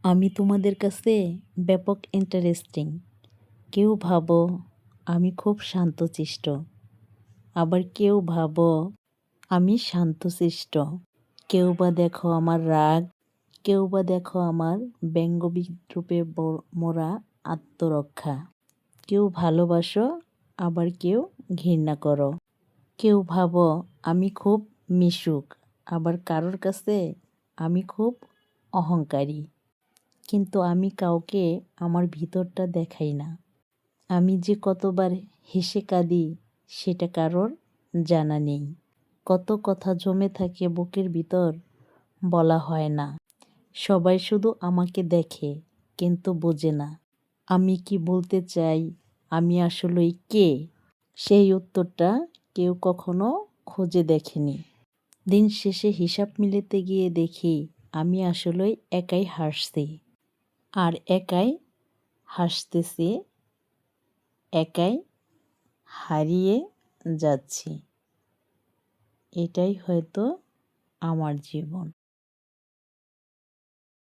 আমি তোমাদের কাছে ব্যাপক ইন্টারেস্টিং। কেউ ভাবো আমি খুব শান্তশিষ্ট, আবার কেউ ভাবো আমি শান্তশিষ্ট। কেউ বা দেখো আমার রাগ, কেউ বা দেখো আমার ব্যঙ্গ বিদ্রূপে মোরা আত্মরক্ষা। কেউ ভালোবাসো, আবার কেউ ঘৃণা করো। কেউ ভাবো আমি খুব মিশুক, আবার কারোর কাছে আমি খুব অহংকারী। কিন্তু আমি কাউকে আমার ভিতরটা দেখাই না। আমি যে কতবার হেসে কাঁদি সেটা কারোর জানা নেই। কত কথা জমে থাকে বুকের ভিতর, বলা হয় না। সবাই শুধু আমাকে দেখে কিন্তু বোঝে না আমি কি বলতে চাই, আমি আসলেই কে। সেই উত্তরটা কেউ কখনো খুঁজে দেখেনি। দিন শেষে হিসাব মিলাতে গিয়ে দেখি আমি আসলেই একাই হাসছি, আর একাই হাসতেছি, একাই হারিয়ে যাচ্ছি। এটাই হয়তো আমার জীবন।